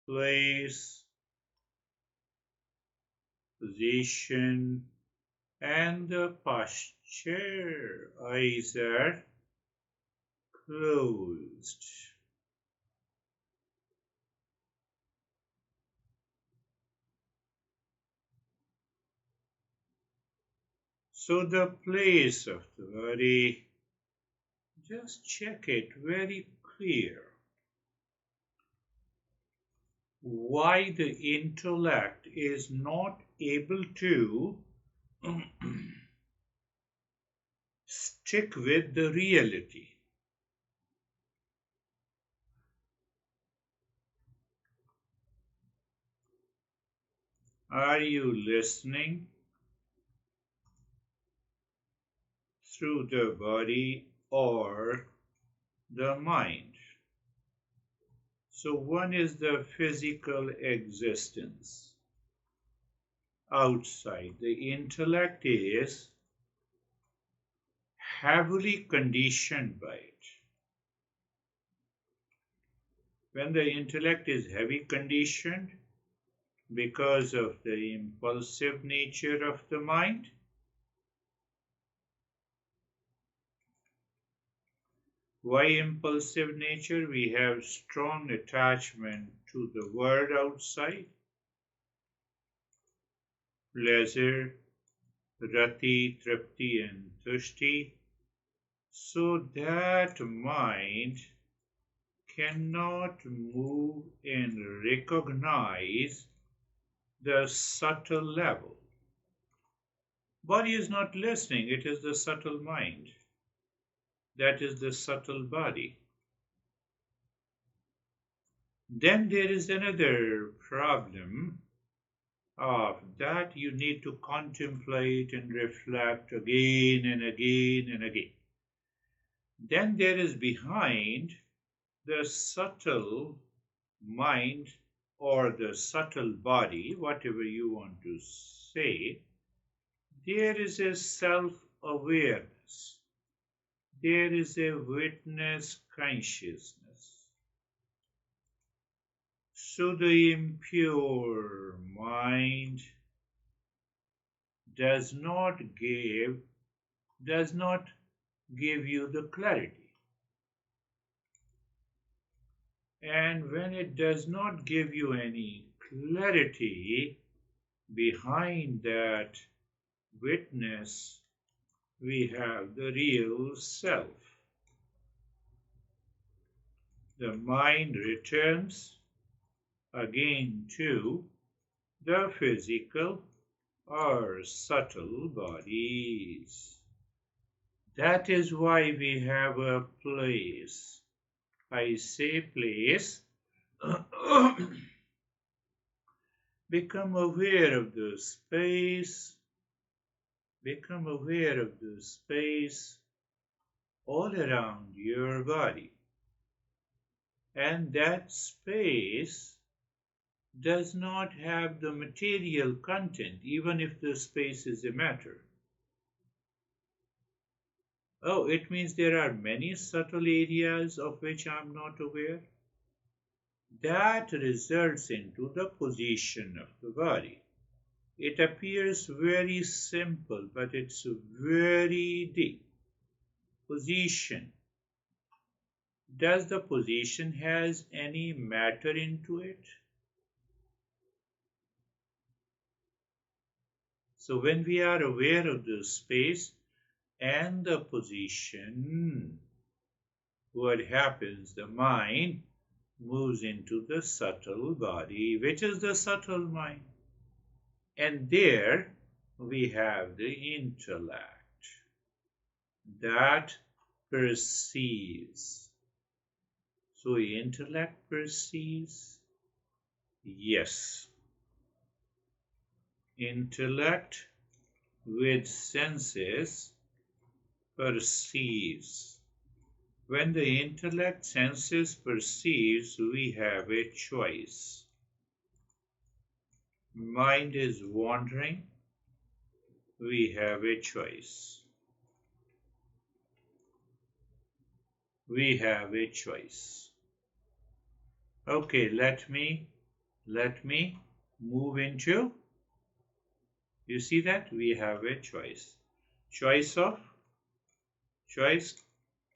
place, position, and the posture. Eyes are closed. So the place of the body, just check it very clear. Why the intellect is not able to stick with the reality. Are you listening through the body or the mind? So one is the physical existence outside. The intellect is heavily conditioned by it. When the intellect is heavy conditioned because of the impulsive nature of the mind, why impulsive nature? We have strong attachment to the world outside, pleasure, rati, tripti, and tushti, so that mind cannot move and recognize the subtle level. Body is not listening, it is the subtle mind. That is the subtle body. Then there is another problem of that you need to contemplate and reflect again and again and again. Then there is behind the subtle mind or the subtle body, whatever you want to say, there is a self-awareness. There is a witness consciousness. So the impure mind does not give you the clarity. And when it does not give you any clarity, behind that witness, we have the real self. The mind returns again to the physical or subtle bodies. That is why we have a place. I say place. Become aware of the space. Become aware of the space all around your body. And that space does not have the material content, even if the space is a matter. Oh, it means there are many subtle areas of which I am not aware. That results into the position of the body. It appears very simple, but it's very deep. Position. Does the position has any matter into it? So when we are aware of the space and the position, what happens? The mind moves into the subtle body, which is the subtle mind. And there we have the intellect that perceives. So intellect perceives? Yes. Intellect with senses perceives. When the intellect senses perceives, we have a choice. Mind is wandering, we have a choice. We have a choice. Okay, let me let me move into, you see that we have a choice. Choice,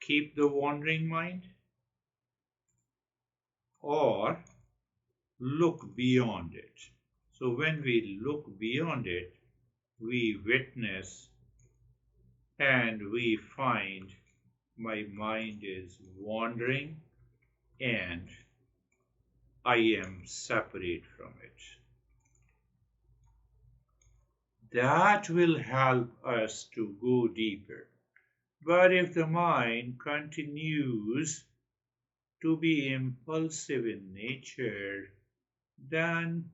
keep the wandering mind, or look beyond it. So when we look beyond it, we witness and we find my mind is wandering and I am separate from it. That will help us to go deeper. But if the mind continues to be impulsive in nature, then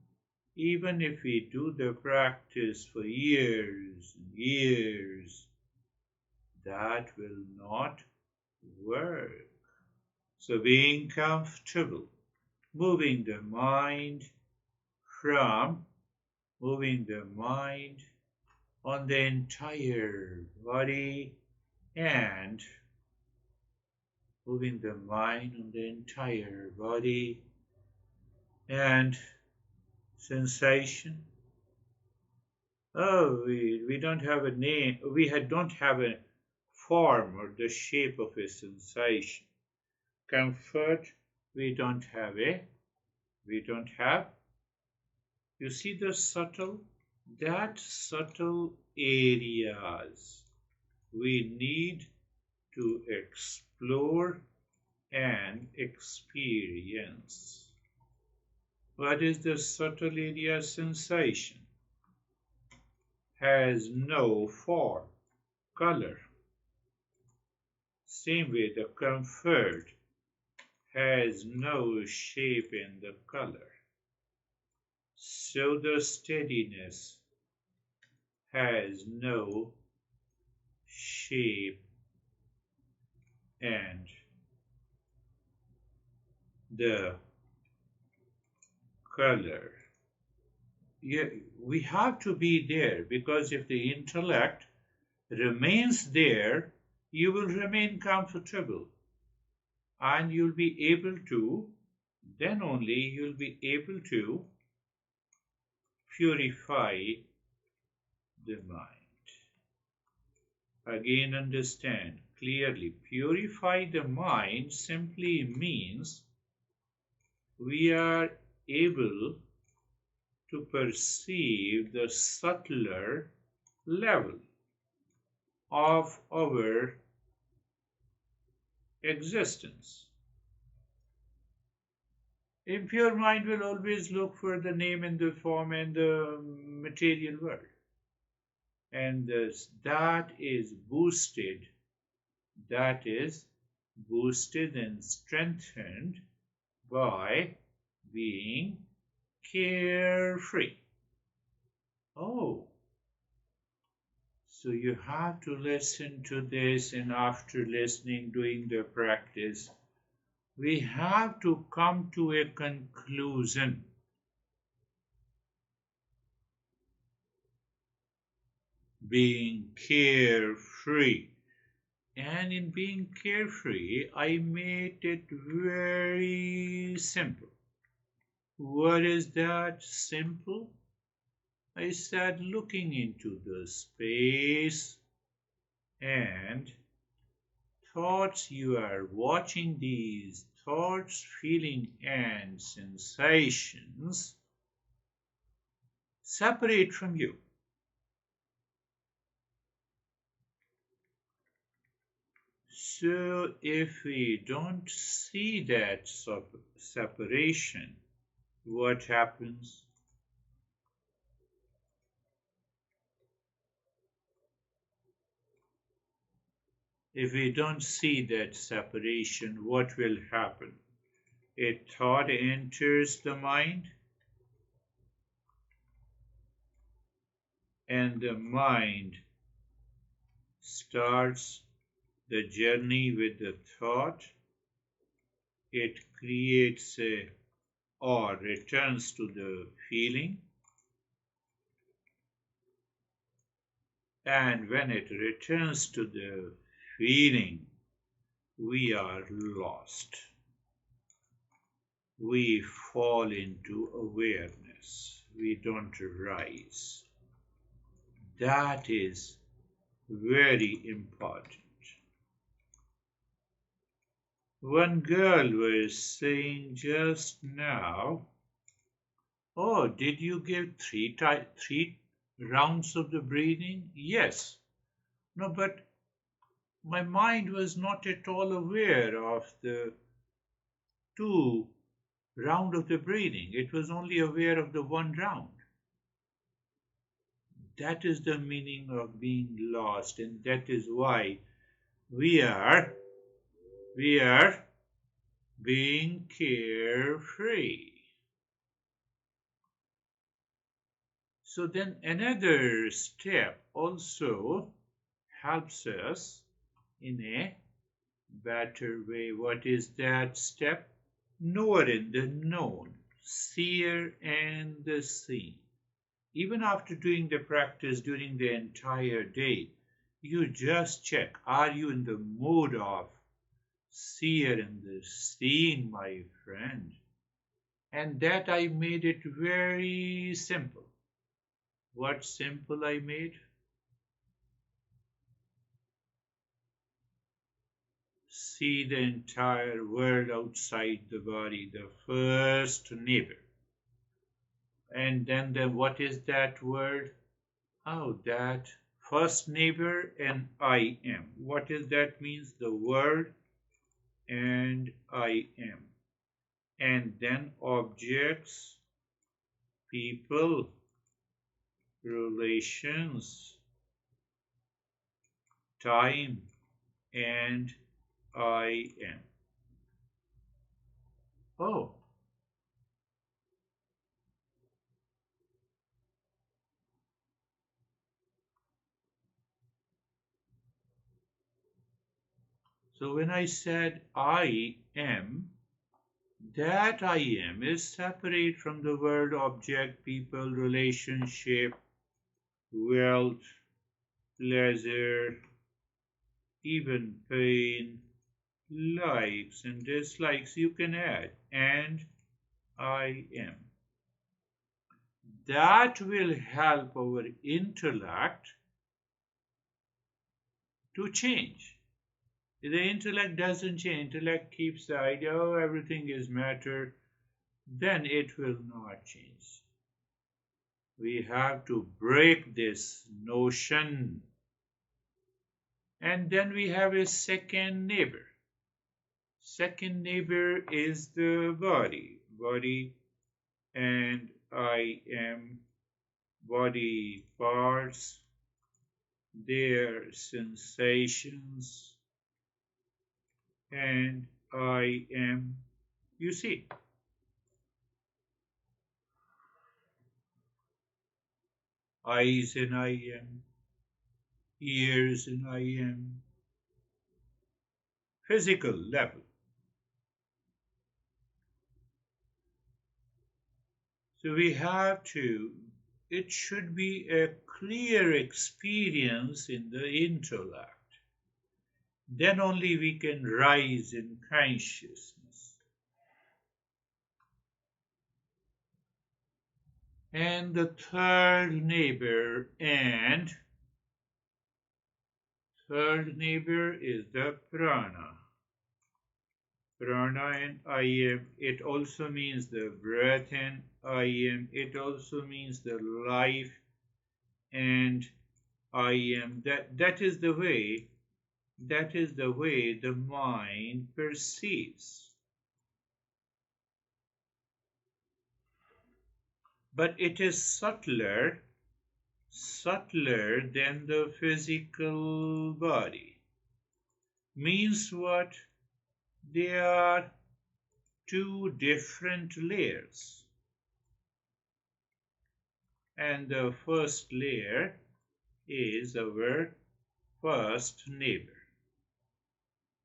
even if we do the practice for years and years, that will not work. So being comfortable, moving the mind on the entire body and moving the mind on the entire body and sensation. Oh, we don't have a name, don't have a form or the shape of a sensation. Comfort, we don't have. You see the subtle areas we need to explore and experience. What is the subtle area? Sensation has no form, color. Same way the comfort has no shape in the color. So the steadiness has no shape and the color. Yeah, we have to be there, because if the intellect remains there, you will remain comfortable and you'll be able to, then only you'll be able to purify the mind. Again, understand clearly, purify the mind simply means we are able to perceive the subtler level of our existence. Impure mind will always look for the name and the form and the material world. And that is boosted and strengthened by being carefree. Oh, so you have to listen to this, and after listening, doing the practice, we have to come to a conclusion. Being carefree. And in being carefree, I made it very simple. What is that simple? I said looking into the space and thoughts, you are watching these thoughts, feeling and sensations separate from you. So if we don't see that separation, what happens? If we don't see that separation, what will happen? A thought enters the mind, and the mind starts the journey with the thought. It creates or returns to the feeling. And when it returns to the feeling, we are lost. we fall into awareness. We don't rise. That is very important. One girl was saying just now, "Oh, did you give three rounds of the breathing?" Yes. No, but my mind was not at all aware of the two round of the breathing. It was only aware of the one round. That is the meaning of being lost, and that is why we are we are being carefree. So then another step also helps us in a better way. What is that step? Knower in the known, seer and the seen. Even after doing the practice during the entire day, you just check, are you in the mood of seer and the seen, my friend? And that I made it very simple. What simple I made? See the entire world outside the body, the first neighbor. And then what is that word? Oh, that first neighbor and I am. What is that means? The word and I am. And then objects, people, relations, time, and I am. Oh, so when I said I am, that I am is separate from the word object, people, relationship, wealth, pleasure, even pain, likes and dislikes you can add, and I am. That will help our intellect to change. If the intellect doesn't change, intellect keeps the idea, oh, everything is matter, then it will not change. We have to break this notion. And then we have a second neighbor. Second neighbor is the body. Body and I am, body parts, their sensations, and I am. You see, eyes and I am, ears and I am, physical level. So we have to, it should be a clear experience in the intellect. Then only we can rise in consciousness. And the third neighbor is the prana. Prana and I am. It also means the breath and I am. It also means the life and I am. That is the way the mind perceives. But it is subtler than the physical body. Means what? They are two different layers. And the first layer is our first neighbor.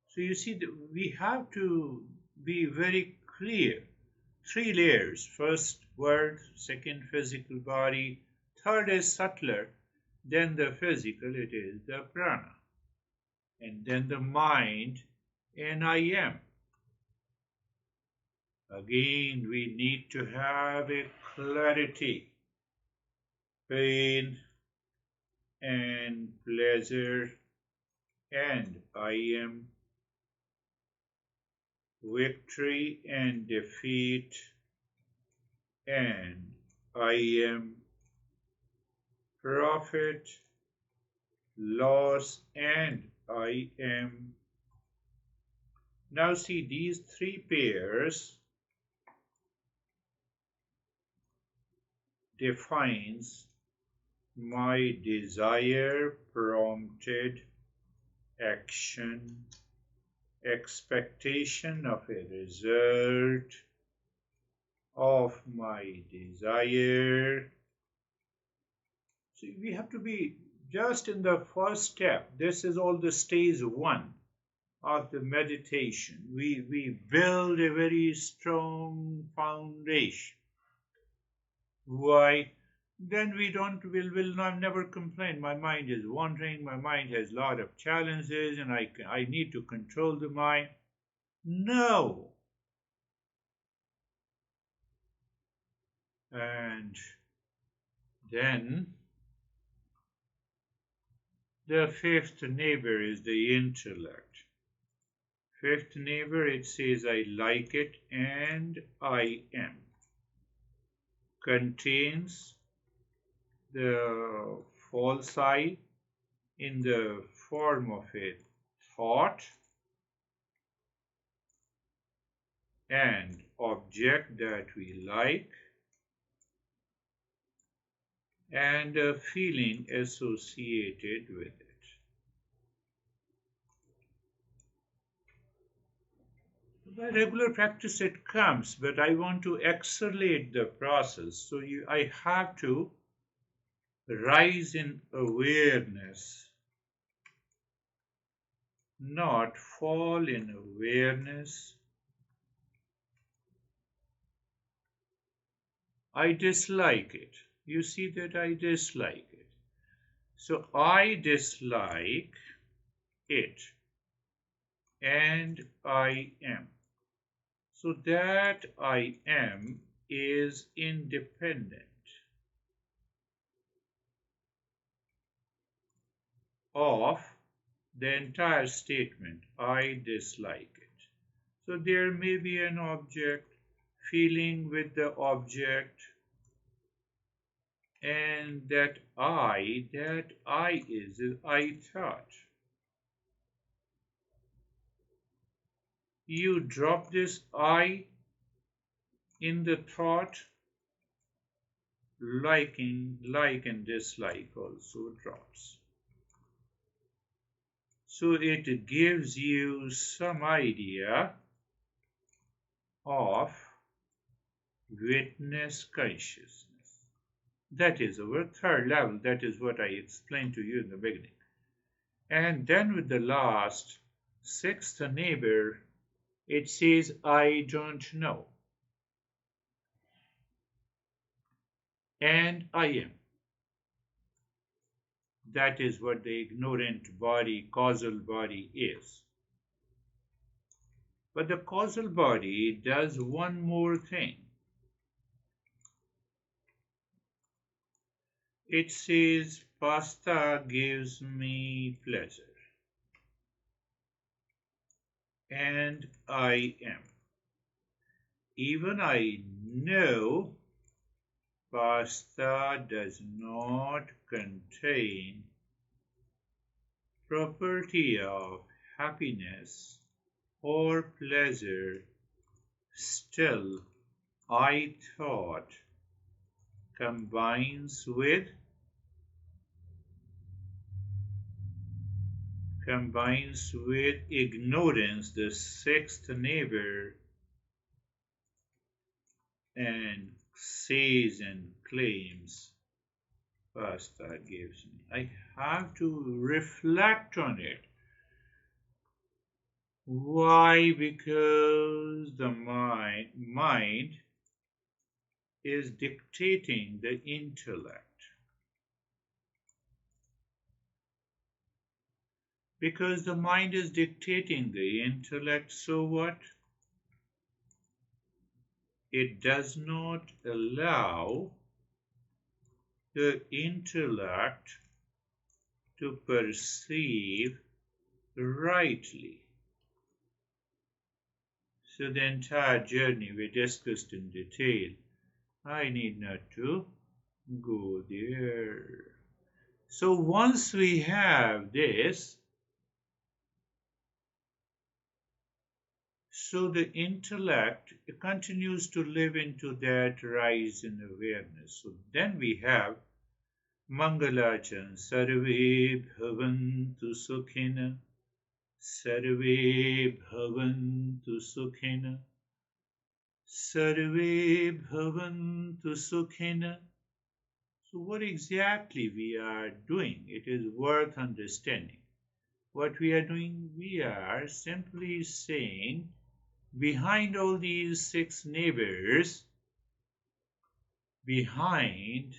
So you see, we have to be very clear. Three layers. First word, second physical body, third is subtler than the physical, it is the prana. And then the mind and I am. Again, we need to have a clarity. Pain and pleasure and I am. Victory and defeat and I am. Profit, loss and I am. Now see these three pairs defines my desire prompted action, expectation of a result of my desire. So we have to be just in the first step. This is all the stage one of the meditation. We build a very strong foundation. Why? Then will not never complain. My mind is wandering, my mind has a lot of challenges, and I need to control the mind. No. And then the fifth neighbor is the intellect. Fifth neighbor, it says I like it and I am. Contains the false I in the form of a thought and object that we like and a feeling associated with it. By regular practice it comes, but I want to accelerate the process. So I have to rise in awareness, not fall in awareness. I dislike it. You see that I dislike it. So I dislike it and I am. So that I am is independent of the entire statement, I dislike it. So there may be an object, feeling with the object, and that I is I thought. You drop this I in the thought, like and dislike also drops. So it gives you some idea of witness consciousness. That is our third level. That is what I explained to you in the beginning. And then with the last, sixth neighbor, it says, I don't know. And I am. That is what the ignorant body, causal body is. But the causal body does one more thing. It says, pasta gives me pleasure. And I am. Even I know pasta does not contain property of happiness or pleasure, still I thought combines with ignorance, the sixth neighbor, and says and claims pasta gives me. I have to reflect on it. Why? Because the mind is dictating the intellect. Because the mind is dictating the intellect, so what? it does not allow the intellect to perceive rightly. So the entire journey we discussed in detail. I need not to go there. So once we have this, so the intellect continues to live into that rise in awareness. So then we have Mangalachan Sarve Bhavantu Sukhina Sarve Bhavantu Sukhina Sarve Bhavantu Sukhina. So what exactly we are doing? It is worth understanding. What we are doing, we are simply saying behind all these six neighbors, behind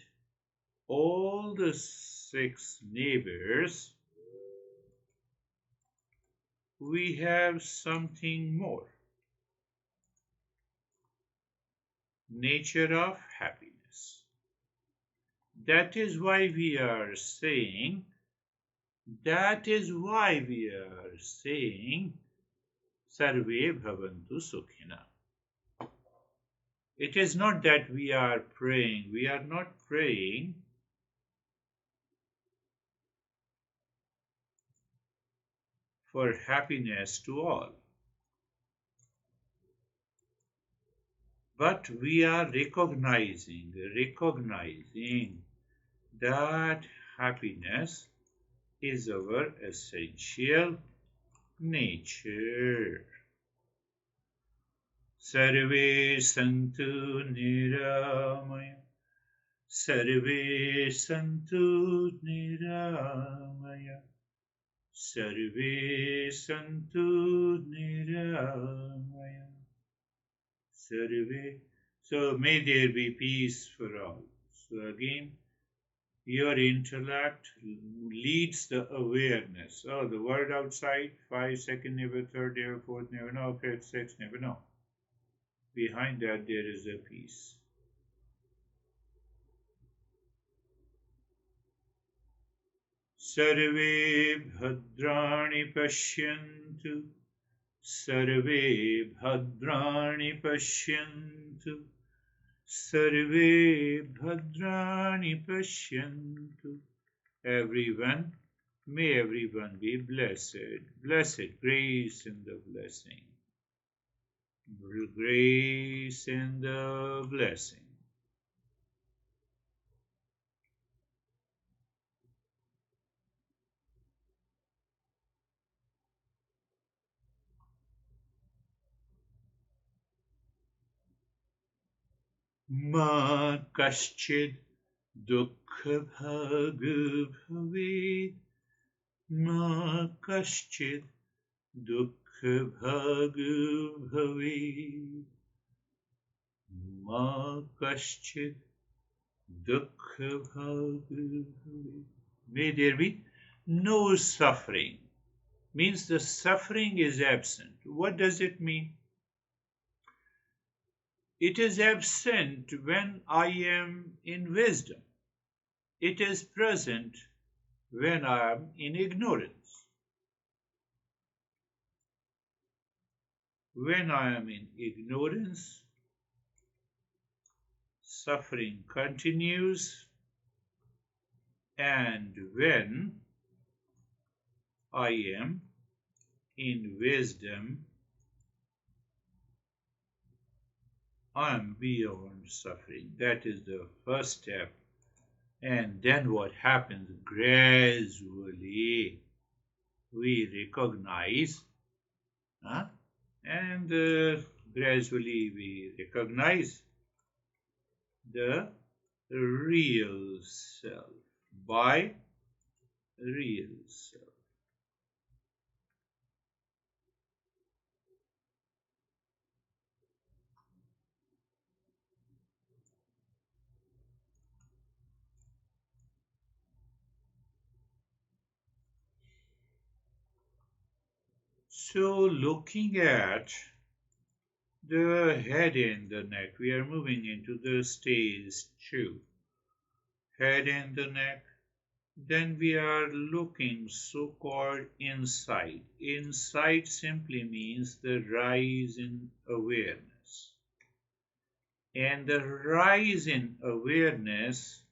all the six neighbors, we have something more. Nature of happiness. That is why we are saying, Sarve Bhavantu Sukhina. It is not that we are praying. We are not praying for happiness to all. But we are recognizing that happiness is our essential nature. Sarve santu niramaya. Sarve santu niramaya. Sarve santu niramaya. Sarve. So may there be peace for all. So again, your intellect leads the awareness. Oh, the world outside, 5 seconds, never third, never fourth, never know, fifth, sixth, never know. Behind that, there is a peace. Sarve bhadrani pashyantu. Sarve bhadrani pashyantu. Sarve bhadrani pashyantu. May everyone be blessed. Blessed, grace and the blessing. Grace and the blessing. Ma kaschid dukkha bhag bhavet. Ma kaschid dukkha bhag bhavet. Ma kaschid dukkha bhag bhavet. May there be no suffering. Means the suffering is absent. What does it mean? It is absent when I am in wisdom. It is present when I am in ignorance. When I am in ignorance, suffering continues, and when I am in wisdom, I am beyond suffering. That is the first step. And then what happens? Gradually we recognize, and gradually we recognize the real self by real self. So looking at the head and the neck. We are moving into the stage 2. Head and the neck. Then we are looking so-called inside. Inside simply means the rise in awareness. And the rise in awareness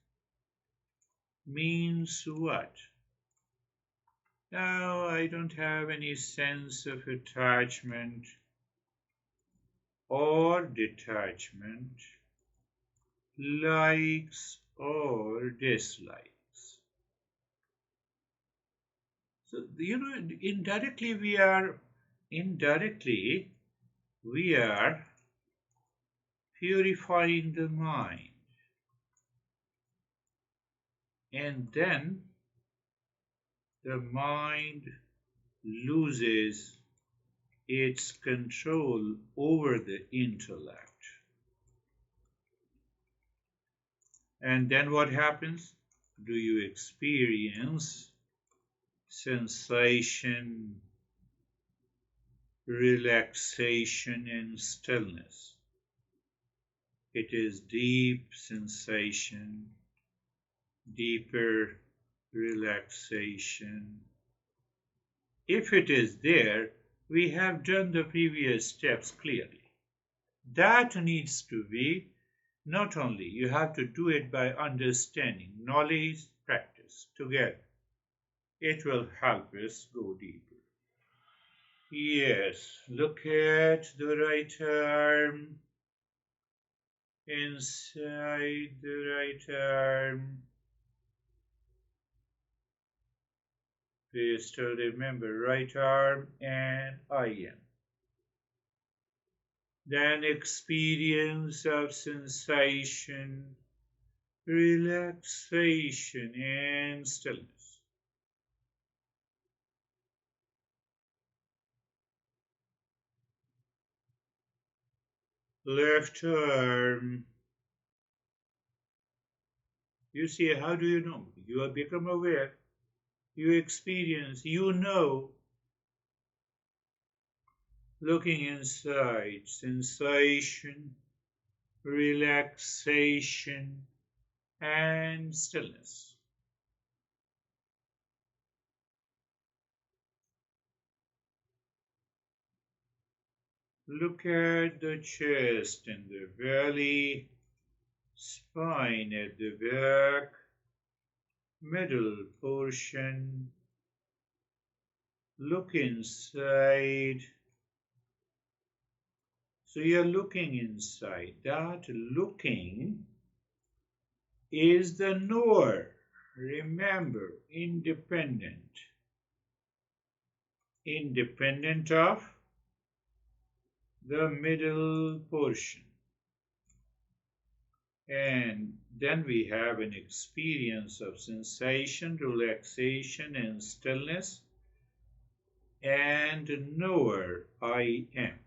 means what? Now, I don't have any sense of attachment or detachment, likes or dislikes. So, indirectly we are purifying the mind. And then the mind loses its control over the intellect. And then what happens? Do you experience sensation, relaxation, and stillness? It is deep sensation, deeper relaxation. If it is there, we have done the previous steps clearly. That needs to be not only, you have to do it by understanding, knowledge, practice together. It will help us go deeper. Yes, look at the right arm, inside the right arm. Please still remember right arm and I am. Then experience of sensation, relaxation, and stillness. Left arm. You see, how do you know? You have become aware. You experience, you know. Looking inside, sensation, relaxation, and stillness. Look at the chest and the belly, spine at the back, middle portion. Look inside. So you're looking inside. That looking is the knower. Remember, independent. Independent of the middle portion. And then we have an experience of sensation, relaxation, and stillness, and knower, I am.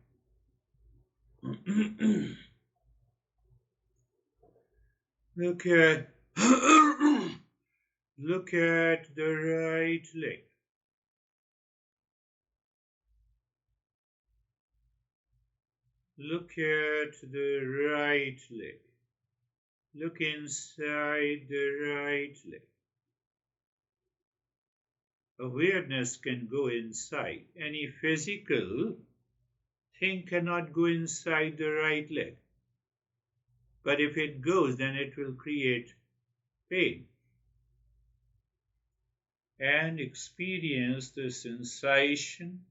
Look at look at the right leg. Look at the right leg. Look inside the right leg. Awareness can go inside. Any physical thing cannot go inside the right leg. But if it goes, then it will create pain. And experience the sensation,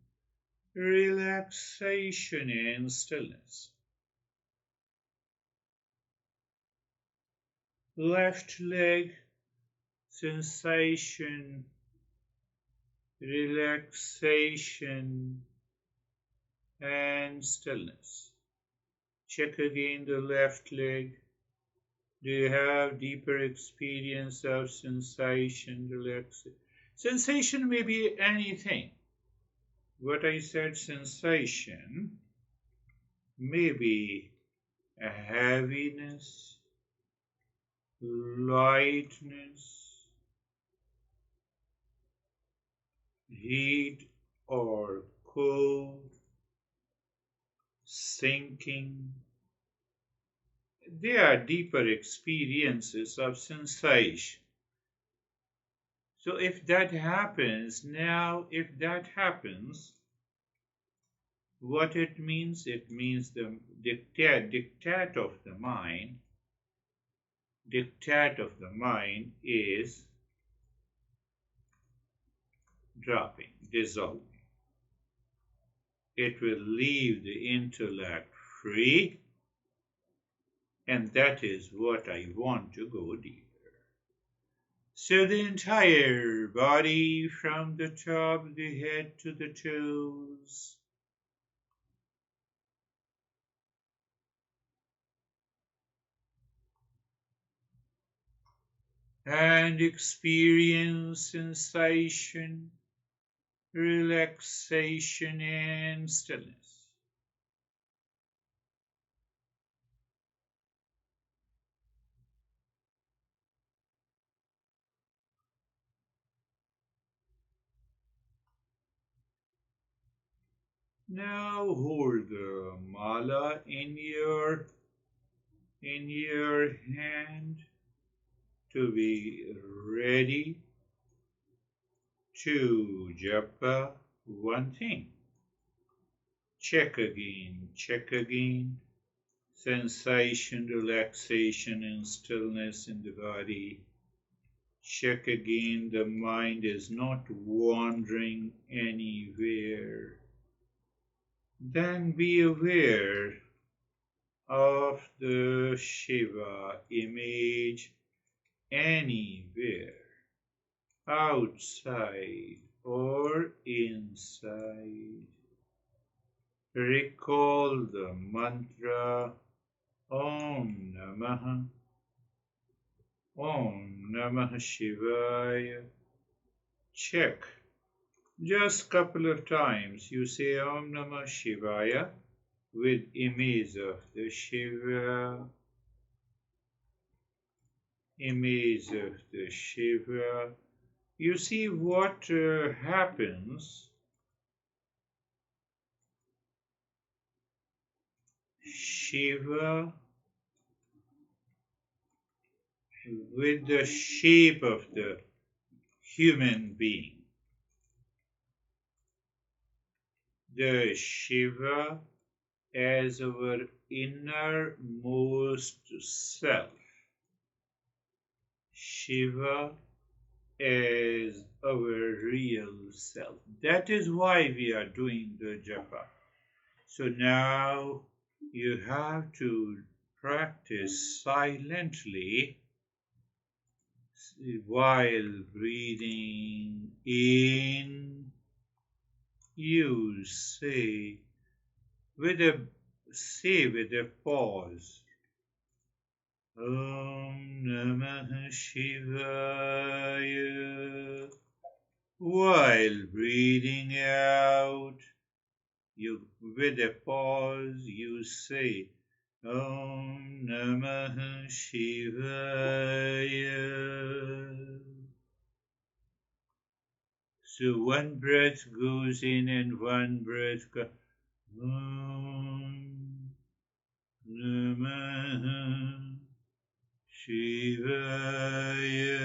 relaxation, and stillness. Left leg, sensation, relaxation, and stillness. Check again the left leg. Do you have deeper experience of sensation, relaxation? Sensation may be anything. What I said, sensation, may be a heaviness, lightness, heat or cold, sinking. They are deeper experiences of sensation. So if that happens, what it means the dictate of the mind is dropping, dissolving. It will leave the intellect free, and that is what I want to go deeper. So the entire body from the top of the head to the toes. And experience sensation, relaxation, and stillness. Now hold the mala in your hand to be ready to japa one thing. Check again. Sensation, relaxation, and stillness in the body. Check again, the mind is not wandering anywhere. Then be aware of the Shiva image anywhere, outside or inside. Recall the mantra Om Namah Shivaya. Check. Just couple of times you say Om Namah Shivaya with image of the Shiva, You see what happens. Shiva with the shape of the human being. The Shiva as our innermost self. Shiva as our real self. That is why we are doing the japa. So now you have to practice silently while breathing in. You say with a pause. Om Namah Shivaya. While breathing out, with a pause, you say Om Namah Shivaya. So one breath goes in and one breath goes. Om Namah Shivaya.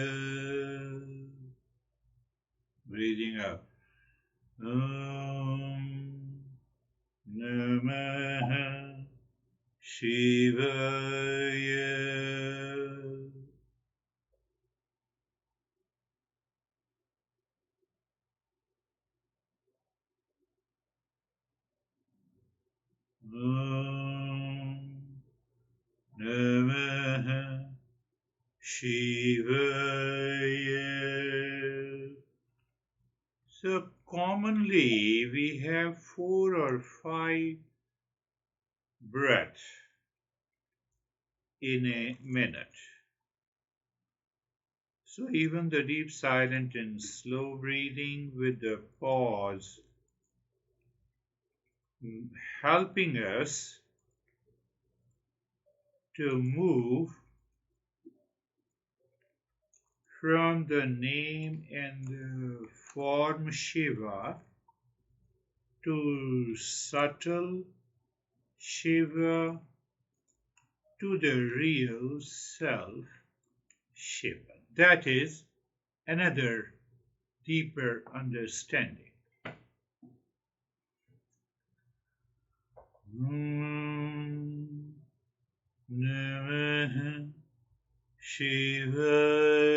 Breathing out. Om Namah Shivaya. Om Namah Shivaya. So commonly we have 4 or 5 breaths in a minute. So even the deep silent and slow breathing with the pause helping us to move from the name and the form Shiva to subtle Shiva to the real self, Shiva. That is another deeper understanding. Om Namah Shivaya.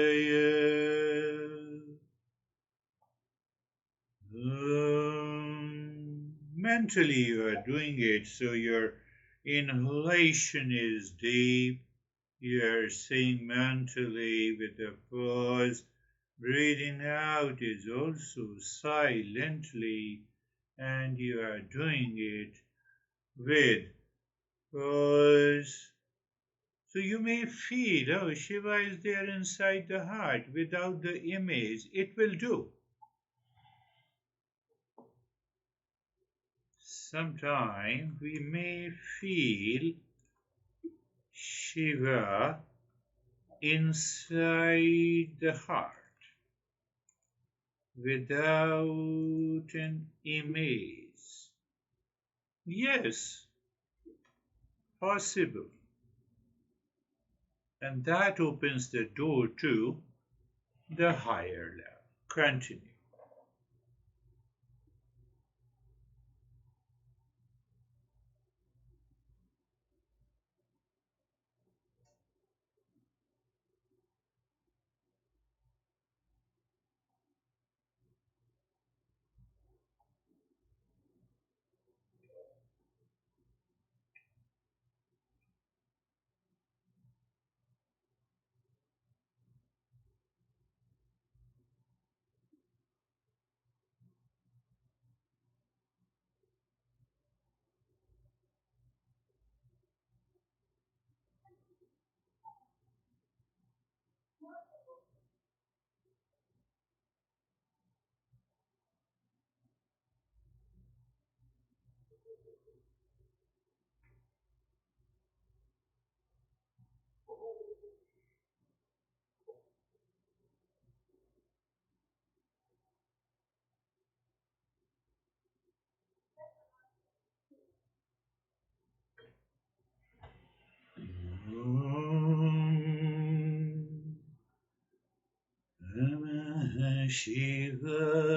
Mentally you are doing it, so your inhalation is deep. You are saying mentally with a pause. Breathing out is also silently, and you are doing it with pause. So you may feel, oh, Shiva is there inside the heart without the image. It will do. Sometimes we may feel Shiva inside the heart without an image. Yes, possible. And that opens the door to the higher level. Continue. Om Namah Shivaya.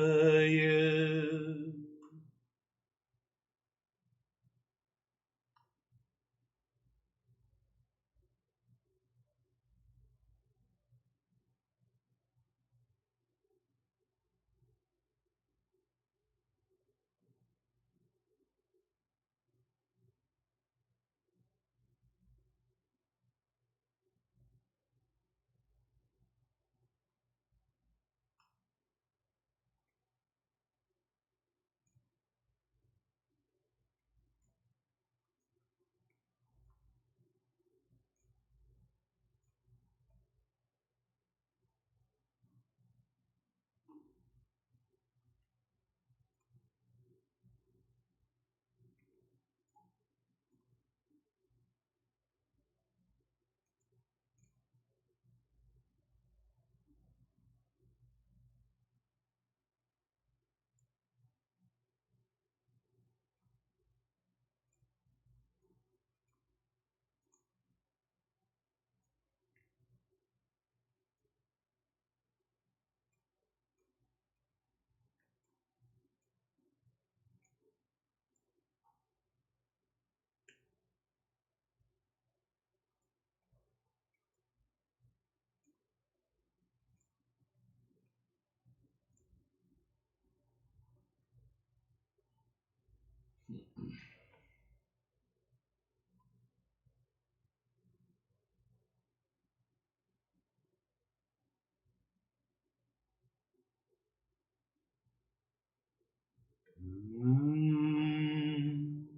Om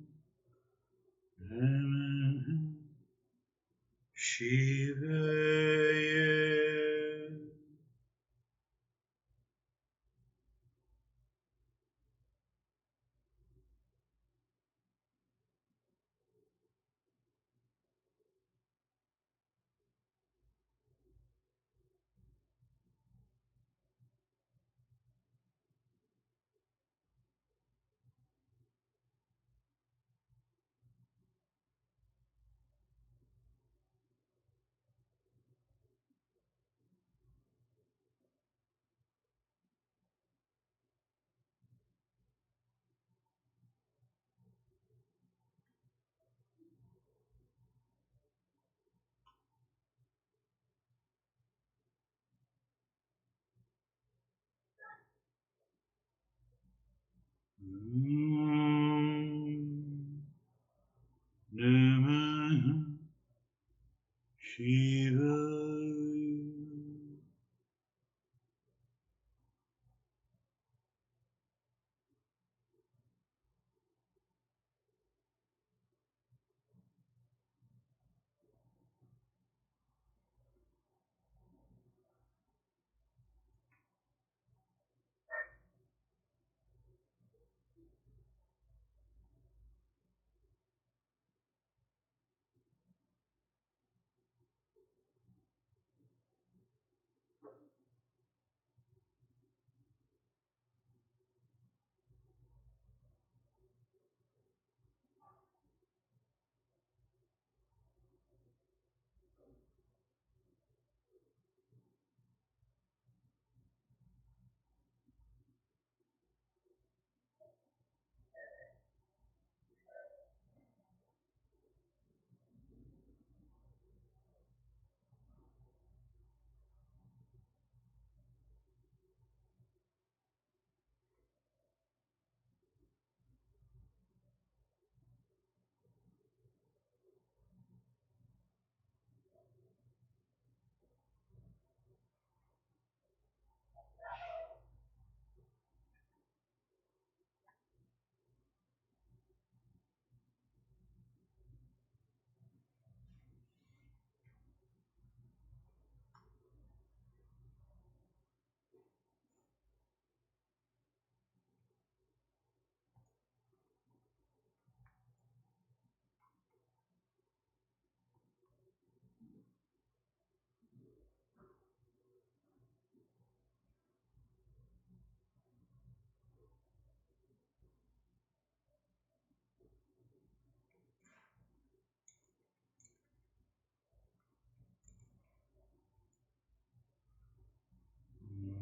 Namah Shivaya. Namah Shivaya.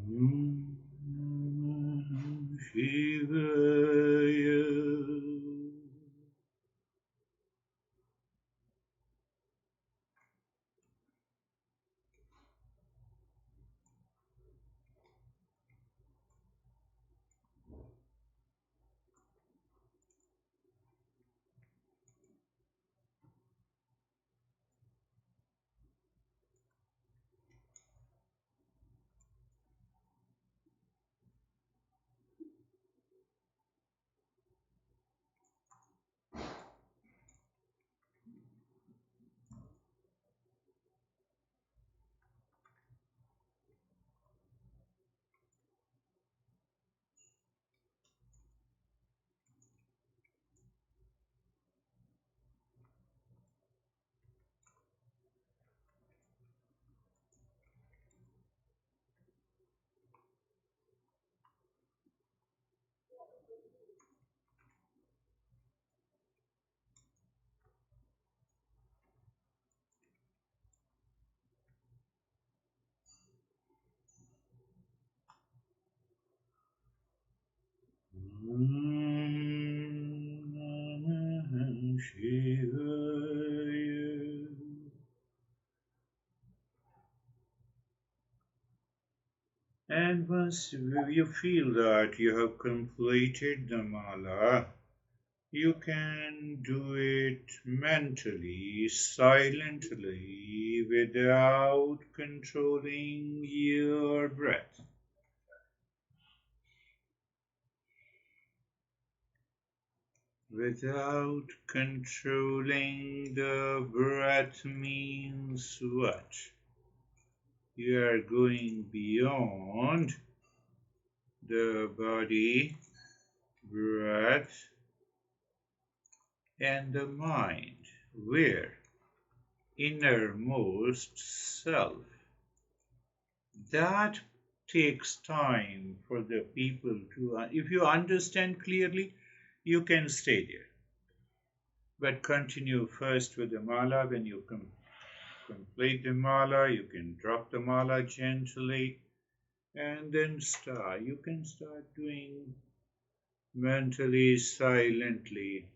Namah Shivaya. Namah Shivaya. And once you feel that you have completed the mala, you can do it mentally, silently, without controlling your breath. Without controlling the breath means what? You are going beyond the body, breath, and the mind. Where? Innermost self. That takes time for the people to, if you understand clearly, you can stay there. But continue first with the mala. When you complete the mala, you can drop the mala gently and then start. You can start doing mentally, silently.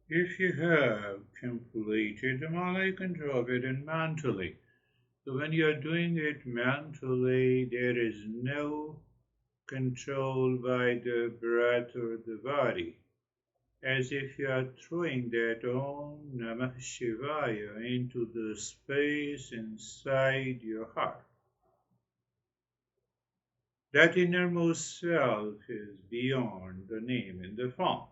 If you have completed the mala, you can drop it in mentally. So when you are doing it mentally, there is no control by the breath or the body, as if you are throwing that Om Namah Shivaya into the space inside your heart. That innermost self is beyond the name and the form.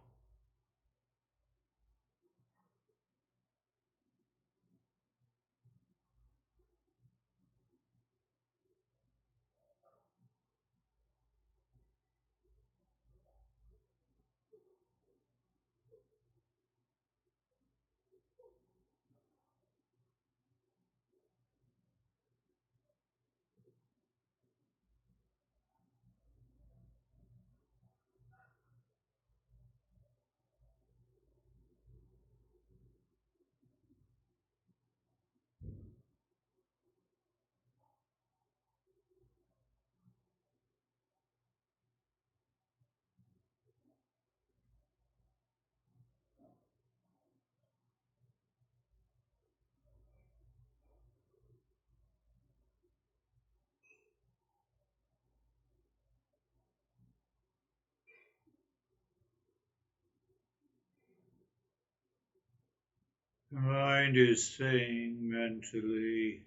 The mind is saying mentally,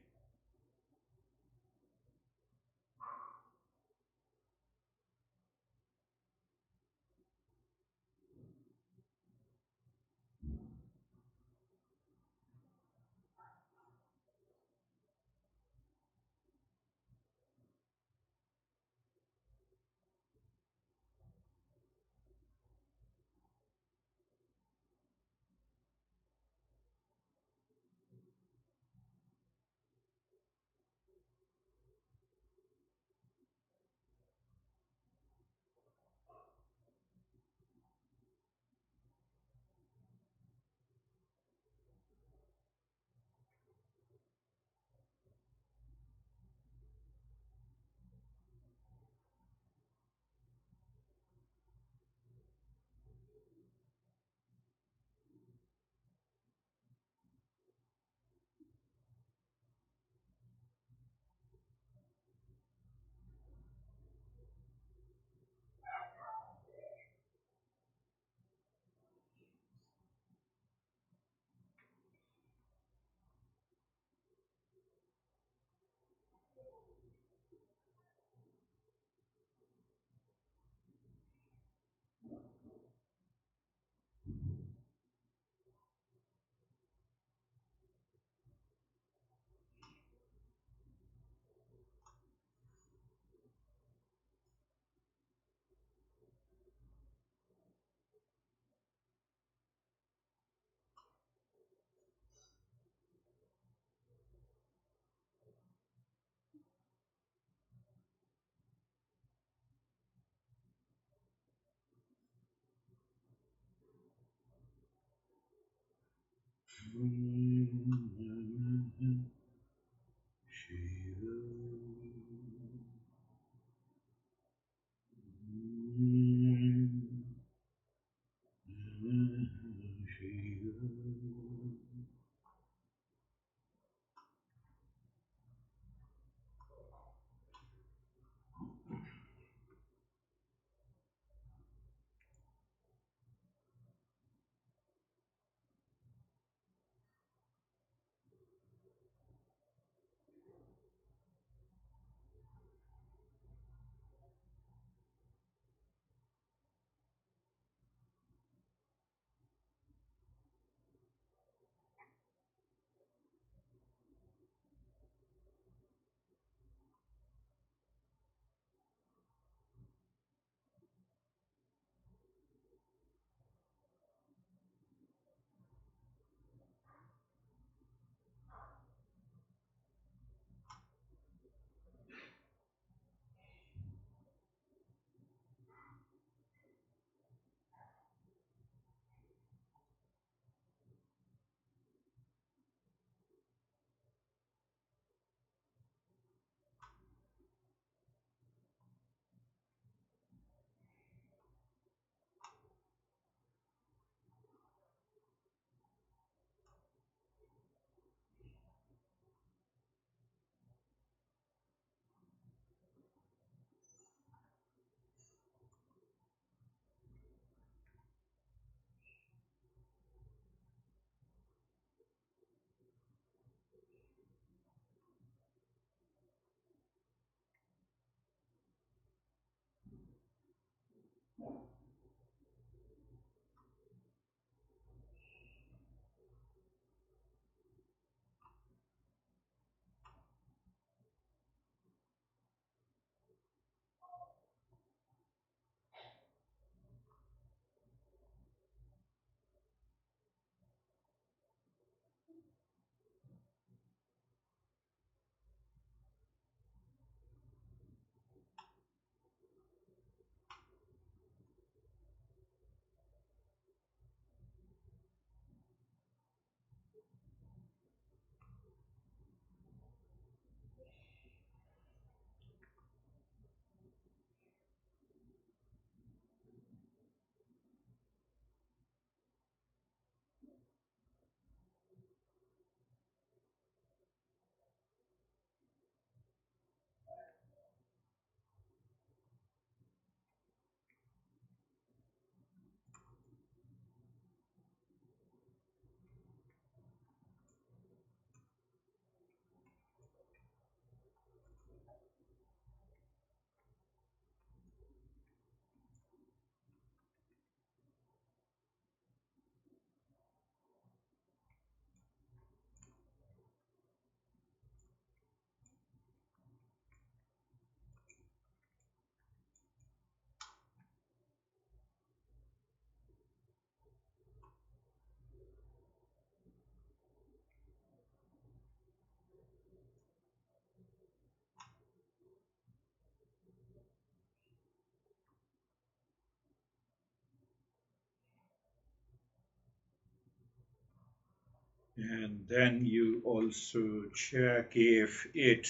And then you also check if it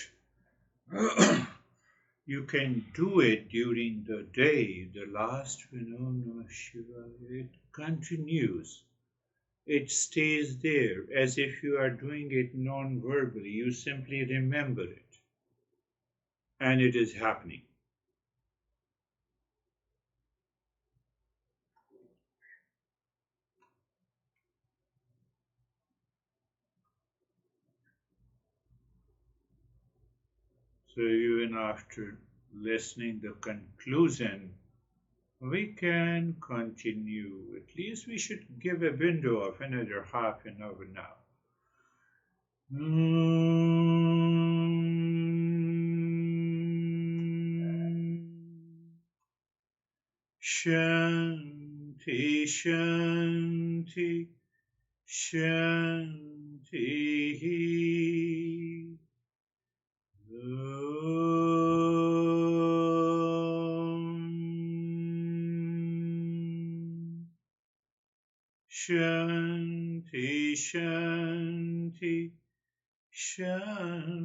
you can do it during the day. The last phenomena Shiva, it continues. It stays there as if you are doing it non verbally. You simply remember it, and it is happening. So, even after listening the conclusion, we can continue. At least we should give a window of another half an hour now. Shanti, Shanti, Shanti. Om. Shanti, Shanti, Shanti.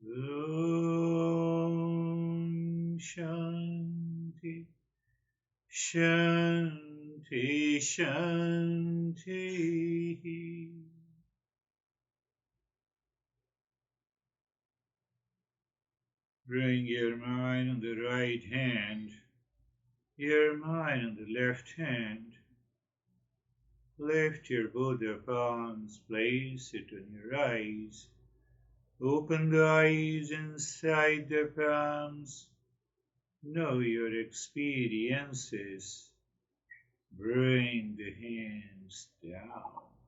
Om Shanti, Shanti, Shanti. Bring your mind on the right hand, your mind on the left hand. Lift your Buddha palms, place it on your eyes. Open the eyes inside the palms. Know your experiences. Bring the hands down.